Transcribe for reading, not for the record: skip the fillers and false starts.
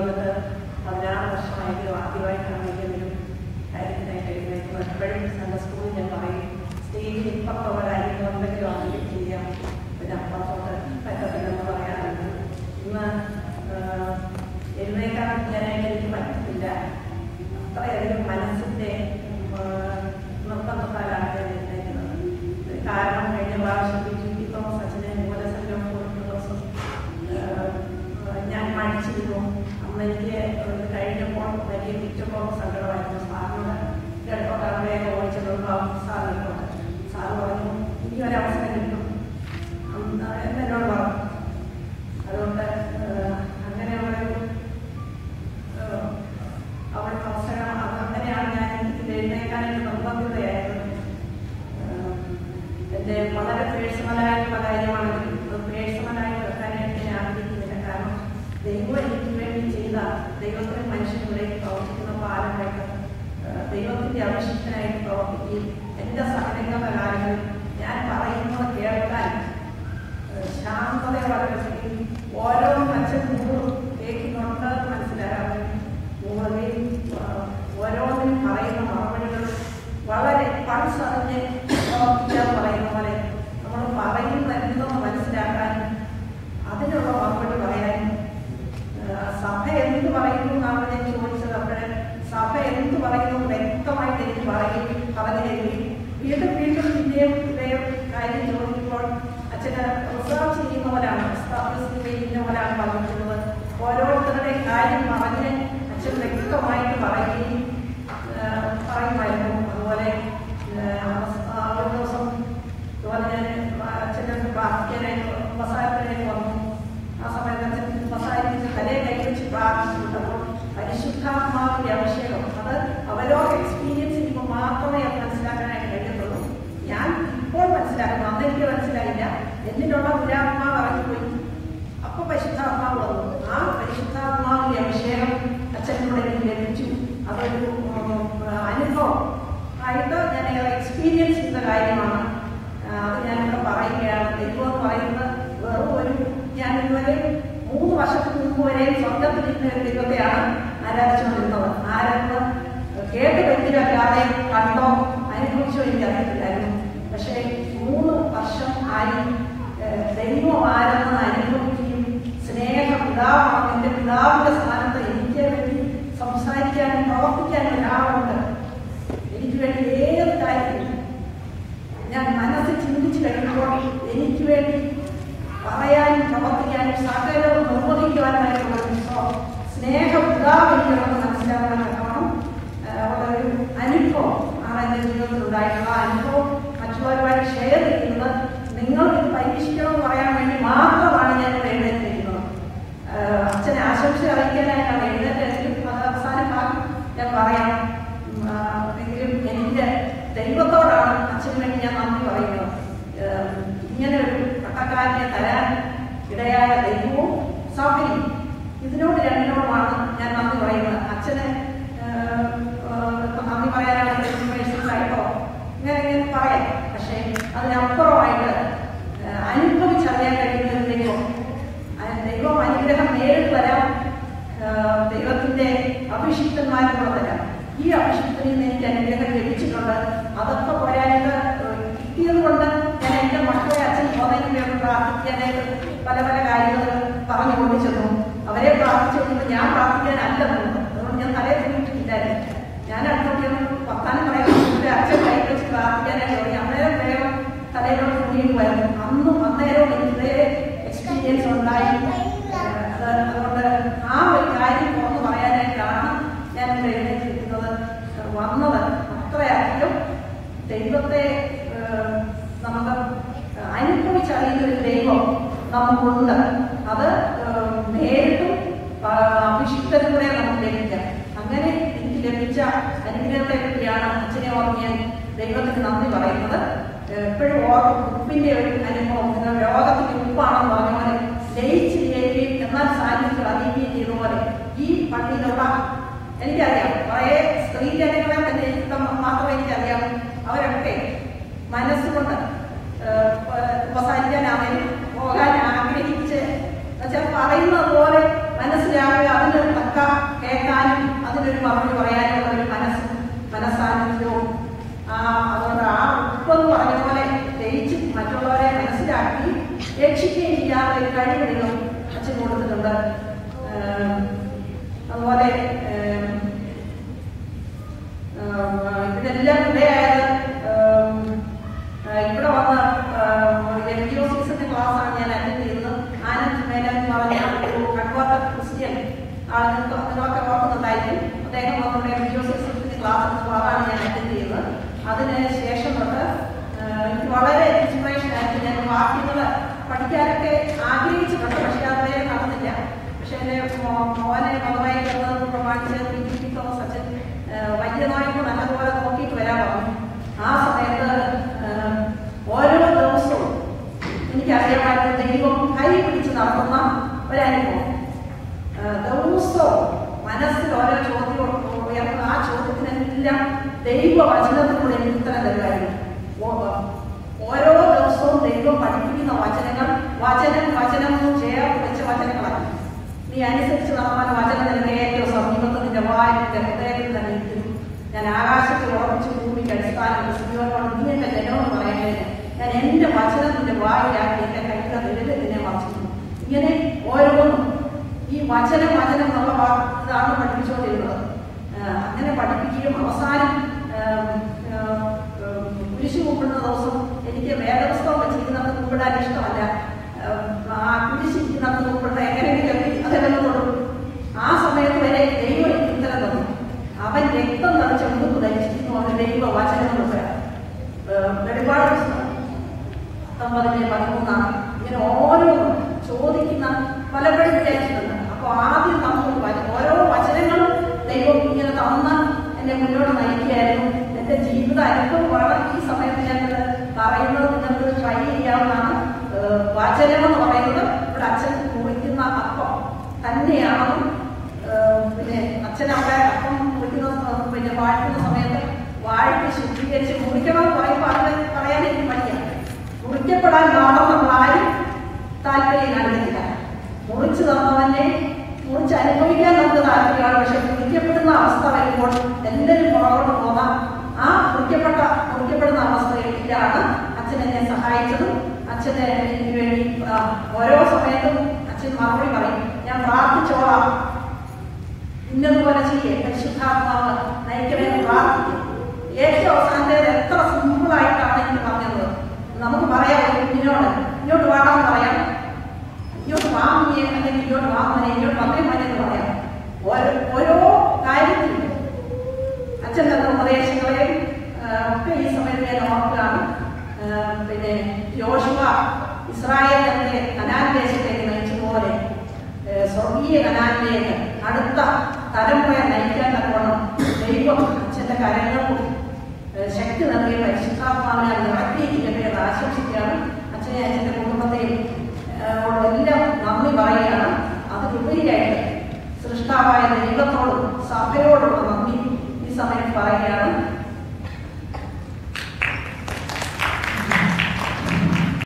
വന്നിട്ട് 16 വർഷമായെങ്കിലും ആദ്യമായിട്ടാണ് ഏതെങ്കിലും കാര്യത്തിനായിട്ട് എഴുന്നേൽക്കുന്നത്. എപ്പോഴും സൺഡേ സ്കൂളിൽ ഞാൻ പറയും, സ്റ്റേജിൽ ഇപ്പുറത്തുള്ള കാര്യങ്ങൾ എന്തെങ്കിലും ആണെങ്കിലും ചെയ്യാം, പിന്നെ അപ്പുറത്തോട്ട് പറ്റത്തില്ലെന്ന് പറയാറുണ്ട്. ഇന്ന് എഴുന്നേൽക്കാൻ ഞാനായിട്ട് എനിക്ക് പറ്റത്തില്ല. അത്രയധികം മനസ്സിൻ്റെ നിർബന്ധത്താലാണ് എഴുന്നേൽക്കുന്നത്. കാരണം കഴിഞ്ഞ പ്രാവശ്യം ബി തോമസ് അച്ഛനെ മൂലസംഘം കൊടുത്ത ദിവസം ഞാൻ മടിച്ചിരുന്നു. അന്ന് എനിക്ക് കഴിഞ്ഞപ്പോൾ വലിയ കുറ്റപ്പോൾ സങ്കടമായിരുന്നു. സാറിനോട് കേട്ടോട്ടാണ് വേഗം ഓടിച്ചതുണ്ടാവും. സാറിനോട് സാറ് പറഞ്ഞു ഈ ഒരവസരം കിട്ടും എന്നോട് പറഞ്ഞു. അതുകൊണ്ട് അങ്ങനെയുള്ളൊരു അവരുടെ അവസരം അങ്ങനെയാണ് ഞാൻ ഇതിൽ എഴുന്നേൽക്കാനായിട്ട് നിർബന്ധിതയായത്. എൻ്റെ വളരെ പേഴ്സണലായിട്ടുള്ള കാര്യമാണെങ്കിൽ അത് പേഴ്സണലായിട്ട് വെക്കാനായിട്ട് ഞാൻ ആഗ്രഹിക്കുന്നില്ല. കാരണം ദൈവം എനിക്ക് വേണ്ടി ചെയ്ത ദൈവത്തിന് മനുഷ്യനിലേക്ക് പ്രവർത്തിക്കുന്ന പാലമായിട്ട് ദൈവത്തിൻ്റെ അഭിഷിക്തനായിട്ട് പ്രവർത്തിക്കുകയും എൻ്റെ സഹനങ്ങളുടെ കാര്യങ്ങളിൽ ഞാൻ പറയുന്നത് കേൾക്കാൻ ശാന്തതയോടെ പ്രവർത്തിക്കുകയും ഓരോന്നും അച്ഛൻ കേൾക്കുന്നുണ്ട് മനസ്സിലാകാൻ ഓരോന്നിനും പറയുന്ന മറുപടികൾ വളരെ പൾസറിഞ്ഞ് പ്രവർത്തിക്കാൻ പറയുന്ന പോലെ നമ്മൾ പറയുന്ന എന്തെന്ന് മനസ്സിലാക്കാൻ അതിനുള്ള മറുപടി പറയാൻ സഭ എന്ത് പറയുന്നു എന്നാണ് ഞാൻ ചോദിച്ചത്. അപ്പോഴേ സഭ എന്ത് പറയുന്നു വ്യക്തമായിട്ട് എനിക്ക് പറഞ്ഞില്ലെങ്കിൽ വീണ്ടും വീണ്ടും പിന്നെയും കാര്യം ചോദിക്കുമ്പോൾ അച്ഛന് റിസർച്ച് ചെയ്യുന്നവരാണ്, എസ്റ്റാബ്ലിഷ് ചെയ്യുന്നവരാണ് പറഞ്ഞിട്ടുള്ളത്. ഓരോരുത്തരുടെ കാര്യം പറഞ്ഞ് അച്ഛൻ വ്യക്തമായിട്ട് പറയുമായിരുന്നു. അതുപോലെ ഒരു ദിവസം അതുപോലെ ഞാൻ അച്ഛനെ പ്രാർത്ഥിക്കാനായിട്ട് മസാലത്തിനായിട്ട് വന്നു. ആ സമയത്ത് അച്ഛൻ മസാലിച്ച് തലയെ കൈവച്ച് പ്രാർത്ഥിച്ചിട്ടപ്പോൾ പരിശുദ്ധാത്മാവിന്റെ അഭിഷേകം അത് അവരോട് എക്സ്പീരിയൻസ് ചെയ്യുമ്പോൾ മാത്രമേ അത് മനസ്സിലാക്കാനായിട്ട് കഴിയത്തുള്ളൂ. ഞാൻ ഇപ്പോൾ മനസ്സിലാക്കുന്നു, അന്ന് എനിക്ക് മനസ്സിലായില്ല. എന്നിലുള്ള പുരാത്മാവ് ഇറങ്ങിപ്പോയി. അപ്പൊ പരിശുദ്ധാത്മാവ് വന്നു. ആ പരിശുദ്ധാത്മാവിന്റെ അഭിഷേകം അച്ഛനോട് എനിക്ക് ലഭിച്ചു. അതൊരു അനുഭവം ആയിട്ട് ഞാൻ എക്സ്പീരിയൻസ് ചെയ്യുന്ന കാര്യമാണ്. അത് ഞാനിവിടെ പറയുകയാണ്. ദൈവം എന്ന് പറയുന്നത് വെറും ഒരു ഞാൻ ഇതുവരെ 3 വർഷത്തിന് മുമ്പ് വരെയും സ്വർഗത്തിലിരുന്ന ഒരു ദൈവത്തെയാണ് ആരാധിച്ചുകൊണ്ടിരുന്നത്. ആരെന്ന് കേട്ട് പറ്റിയല്ലാതെ കണ്ടോ അനുഭവിച്ചോ എനിക്ക് അറിയത്തില്ലായിരുന്നു. പക്ഷേ 3 വർഷം ആയി ദൈവം ആരെന്ന് അനുഭവിക്കുകയും സ്നേഹപിതാവാണ്. എൻ്റെ പിതാവിന്റെ സ്ഥാനത്ത് എനിക്ക് വേണ്ടി സംസാരിക്കാനും പ്രവർത്തിക്കാനും ഒരാളുണ്ട്. എനിക്ക് വേണ്ടി ഏത് കാര്യത്തിലും ഞാൻ മനസ്സിൽ ചിന്തിച്ചു കഴിയുമ്പോൾ എനിക്ക് വേണ്ടി പറയാനും പ്രവർത്തിക്കാനും സകലവും നിർവഹിക്കുവാനായിട്ടുള്ള സ്നേഹപിതാവ് എനിക്കുള്ളത് മനസ്സിലാക്കാനാക്കണം. ഒരു അനുഭവം ആണ് എൻ്റെ ജീവിതത്തിൽ ഉണ്ടായിട്ടുള്ള അനുഭവം മറ്റുള്ളവരുമായിട്ട് ഷെയർ ചെയ്യുന്നത്. നിങ്ങൾക്ക് പരീക്ഷിക്കണമെന്ന് പറയാൻ വേണ്ടി മാത്രമാണ് ഞാൻ ഇവിടെ എഴുന്നേറ്റിരിക്കുന്നത്. അച്ഛനെ ആശംസ അറിയിക്കാനായിട്ടാണ് എഴുന്നേറ്റെങ്കിലും അത് അവസാനം ഞാൻ പറയാം. എങ്കിലും എനിക്ക് ദൈവത്തോടാണ് അച്ഛന് വേണ്ടി ഞാൻ നന്ദി പറയുന്നത്. ഇങ്ങനെ ഒരു പട്ടക്കാരനെ തരാൻ ഇടയായ ദൈവവും സഭയും ഇതിനോട് രണ്ടിനോടുമാണ് ഞാൻ നന്ദി പറയുന്നത്. അച്ഛന് നന്ദി പറയാനായിട്ട് ആയിട്ടോ ഇങ്ങനെ പറയാം. പക്ഷേ അതിനപ്പുറമായിട്ട് അനുഭവിച്ചറിയാൻ കഴിയുന്ന ദൈവം അനുഗ്രഹം നേരിട്ട് തരാം. ദൈവത്തിന്റെ അഭിഷിക്തന്മാരും തരാം. ഈ അഭിഷിക്തനിൽ നിന്ന് എനിക്ക് അനുഗ്രഹം ലഭിച്ചിട്ടുണ്ട്. അതൊക്കെ പോരായിട്ട് കിട്ടിയത് കൊണ്ട് ഞാൻ എൻ്റെ മക്കളെ അച്ഛൻ പോകുന്നതിന് വേണ്ടി പ്രാർത്ഥിക്കാനായിട്ട് പല പല കാര്യങ്ങൾ പറഞ്ഞു കൊണ്ടുചെന്നു. അവരെ പ്രാർത്ഥിച്ചുകൊണ്ട് ഞാൻ പ്രാർത്ഥിക്കാനല്ല പോകുന്നത്. അതുകൊണ്ട് ഞാൻ തലയെ തൂങ്ങിയിട്ടില്ലായിരുന്നു. ഞാൻ അടുത്തൊക്കെ വർത്താനം പറയുന്നത് അച്ഛൻ കൈ വെച്ച് പ്രാർത്ഥിക്കാനായിട്ട് തുടങ്ങി. അന്നേരം വേഗം തലയിലോട്ട് തൂങ്ങിയിട്ടുമായിരുന്നു. അന്നേരവും എനിക്ക് എക്സ്പീരിയൻസ് ഉണ്ടായി. അതുകൊണ്ട് ആ ഒരു കാര്യം തുറന്ന് പറയാനായിട്ടാണ് ഞാൻ എഴുന്നേറ്റിരിക്കുന്നത് വന്നത്. അത്രയധികം ദൈവത്തെ നമുക്ക് അനുഭവിച്ചറിയുന്ന ഒരു ദൈവം നമുക്കുണ്ട്. അത് നേരിട്ടും അഭിഷിക്തരുടെ നമുക്ക് ലഭിക്കാം. അങ്ങനെ എനിക്ക് ലഭിച്ച അനുഗ്രഹത്തെ പറ്റിയാണ് അച്ഛനെ ഓർമ്മ ഞാൻ ദൈവത്തിന് നന്ദി പറയുന്നത്. എപ്പോഴും ഉപ്പിന്റെ ഒരു അനുഭവം, നിങ്ങൾ ലോകത്തിന്റെ ഉപ്പാണെന്ന് പറഞ്ഞ പോലെ ലയിച്ച് ചെയ്യുകയും എന്നാൽ സാന്നിധ്യം അറിയുകയും ചെയ്ത പോലെ ഈ പള്ളിയിലുള്ള എനിക്കറിയാം കുറേ സ്ത്രീ ജനങ്ങളെ തന്നെ മാത്രമേ എനിക്കറിയാം. അവരൊക്കെ മനസ്സുകൊണ്ട് ഉപസാരിക്കാനാണെങ്കിലും പോകാൻ ആഗ്രഹിച്ച് എന്നുവെച്ചാൽ പറയുന്നത് പോലെ മനസ്സിലാവുക, അതിന് തക്ക മറുപടി പറയാനുള്ള ഒരു മനസ്സാന്നിധ്യവും അതുകൊണ്ട് ആ ഉപ്പെന്ന് പറഞ്ഞ പോലെ ജയിച്ച് മറ്റുള്ളവരെ മനസ്സിലാക്കി രക്ഷിക്കുകയും ചെയ്യാത്ത ഒരു കഴിവുകളും അച്ഛൻ കൊടുത്തിട്ടുണ്ട്. അതുപോലെ ഇതിനെല്ലാം ഇടയായത് ഇവിടെ വന്ന എൻജിഒസിന്റെ ക്ലാസ്സാണ് ഞാൻ അറ്റൻഡ് ചെയ്തത്. ആനന്ദ് മേനൻ എന്ന് പറഞ്ഞ ഒരു കൺവേർട്ടർ ക്രിസ്ത്യൻ നിങ്ങളൊക്കെ ഓർക്കുന്നുണ്ടായിരിക്കും. അദ്ദേഹം നമ്മുടെ എൻജിഒസിന്റെ ക്ലാസ് അതാണ് ഞാൻ അറ്റൻഡ് ചെയ്തത്. അതിന് ശേഷം തൊട്ട് എനിക്ക് വളരെ ഇൻസ്പിറേഷൻ ആയിട്ട് ഞാൻ വാക്യങ്ങൾ പഠിക്കാനൊക്കെ ആഗ്രഹിച്ചിട്ടുണ്ട്. പക്ഷെ അതുവരെ നടന്നില്ല. പക്ഷെ എൻ്റെ മോനെ മതമായി കിടന്നത് പ്രമാണിച്ച് തോമസ് അച്ഛൻ വൈദ്യനായിട്ട് നല്ലപോലെ നോക്കിയിട്ട് വരാൻ പറഞ്ഞു. ആ സമയത്ത് ഓരോ ദിവസവും എനിക്കറിയാമായിരുന്നു ദൈവം കൈ പിടിച്ച് നടത്തുന്ന ഒരനുഭവം. ദിവസവും മനസ്സിൽ ഓരോ ചോദ്യം ഉയർന്ന ആ ചോദ്യത്തിനെല്ലാം ദൈവവചനത്തിലൂടെ എനിക്ക് ഉത്തരം തരുമായിരുന്നു. ഓരോ ദിവസവും ദൈവം പഠിപ്പിക്കുന്ന വചനങ്ങൾ വചനം ചേർത്ത് വെച്ച വചനങ്ങളാണ്. നീ അനുസരിച്ച് നടന്നാൽ വചനം നിന്റെ ഏറ്റവും സമീപത്ത് നിന്റെ വായനന്റെ ഹൃദയത്തിൽ തന്നെ ഇരിക്കുന്നു. ഞാൻ ആകാശത്തിൽ ഉറപ്പിച്ച് ഭൂമിക്ക് അടിസ്ഥാനം ക്രിസ്തുവിനോട് നീ എന്റെ ജനമെന്ന് പറയുന്നതിന് ഞാൻ എന്റെ വചനം നിന്റെ വായിലാക്കി എന്റെ കൈയുടെ വിരലിൽ നിന്നെ വസിക്കുന്നു. ഇങ്ങനെ ഓരോന്നും ഈ വചനം എന്നുള്ള ഇതാണ് പഠിപ്പിച്ചുകൊണ്ടിരുന്നത്. അങ്ങനെ പഠിപ്പിക്കുകയും അവസാനം കുരിശ് കുമ്പിടുന്ന ദിവസം എനിക്ക് വേദപുസ്തകം വെച്ചിരിക്കുന്നത് കുമ്പിടാൻ ഇഷ്ടമല്ല. ആ കുരിശിരിക്കുന്നത് കുമ്പിട്ട എങ്ങനെയെങ്കിലും അതെല്ലാം കൊടുക്കും. ആ സമയത്ത് വരെ ദൈവം എനിക്ക് ഉത്തരം തന്നു. അവൻ രക്തം തളിച്ച മുമ്പ് ധരിച്ചിരുന്നു. അവൻ ദൈവ വചനങ്ങളൊക്കെ വെളിപാട് പുസ്തകം 19:13 ഇങ്ങനെ ഓരോ ചോദിക്കുന്ന പലപ്പോഴും വിചാരിച്ചിട്ടുണ്ട്. അപ്പോൾ ആദ്യം നമുക്ക് ഓരോ വചനങ്ങളും ദൈവം ഇങ്ങനെ തന്ന് എന്നെ മുന്നോട്ട് നയിക്കുകയായിരുന്നു. എൻ്റെ ജീവിത അനുഭവമാണ് ഈ സമയത്ത് ഞങ്ങൾ പറയുന്നത്. നിങ്ങൾക്ക് ട്രൈ ചെയ്യാവുന്നതാണ്. വചനം എന്ന് പറയുന്നത് ഇവിടെ അച്ഛൻ മുറിക്കുന്ന അപ്പം തന്നെയാണ്. പിന്നെ അച്ഛനവിടെ അപ്പം മുറിക്കുന്ന വാഴ്ത്തുന്ന സമയത്ത് വാഴ്ത്തി ശുദ്ധീകരിച്ച് മുറിക്കണം എന്ന് പറയുമ്പോൾ അത് പറയാൻ എനിക്ക് പഠിക്കാം. മുറിക്കപ്പെടാൻ പാടും നമ്മളാരും താല്പര്യം കാണിക്കുന്നില്ല. മുറിച്ചു തന്നവനെ മുറിച്ച് അനുഭവിക്കാൻ നമുക്ക് താല്പര്യമാണ്. പക്ഷെ മുറിക്കപ്പെടുന്ന അവസ്ഥ വരുമ്പോൾ എല്ലാവരും പുറകോട്ട് പോകാം. ആ മുറിക്കപ്പെടുന്ന അവസ്ഥയിലാണ് അച്ഛൻ എന്നെ സഹായിച്ചതും. അച്ഛന് എനിക്ക് വേണ്ടി ഓരോ സമയത്തും അച്ഛൻ മറുപടി പറയും. ഞാൻ പ്രാർത്ഥിച്ചോളാം, ഇന്നതുപോലെ ചെയ്യേ, പരിശുദ്ധാത്മാവ് നയിക്കണമെന്ന് പ്രാർത്ഥിക്കും. ഏറ്റവും അവസാനത്തേത് എത്ര സിമ്പിളായിട്ടാണ് എനിക്ക് പറഞ്ഞത്. നമുക്ക് പറയാം, ഒരു കുഞ്ഞിനോട് ഇങ്ങോട്ട് വാടാൻ പറയാം, ഇങ്ങോട്ട് വാങ്ങിയേ, അല്ലെങ്കിൽ ഇങ്ങോട്ട് വാങ്ങുന്നേ, ഇങ്ങോട്ട് വന്നേ മനെന്ന് പറയാം. ഓരോ കാര്യത്തിലും അച്ഛൻ തന്ന ഉപദേശങ്ങളെയും ഒക്കെ ഈ സമയത്ത് ഞാൻ ഓർക്കുകയാണ്. പിന്നെ യോശുവ ഇസ്രായേലിനെ കനാൻ ദേശത്തേക്ക് നയിച്ചതുപോലെ സ്വർഗീയ കനാനിലേക്ക് അടുത്ത തലമുറയെ നയിക്കാൻ തക്കവണ്ണം ദൈവം അച്ഛൻ്റെ കരങ്ങൾക്കും ശക്തി നൽകിയ പരിശുദ്ധാത്മാവിനെ നിറയ്പ്പിക്കട്ടെ എന്ന് ആശംസിക്കുകയാണ്. അച്ഛനെ അച്ഛൻ്റെ കുടുംബത്തെയും എല്ലാം നന്ദി പറയുകയാണ്. അതിലുപരിയായിട്ട് സൃഷ്ടാവായ ദൈവത്തോടും സഭയോടുള്ള നന്ദി ഈ സമയത്ത് പറയുകയാണ്.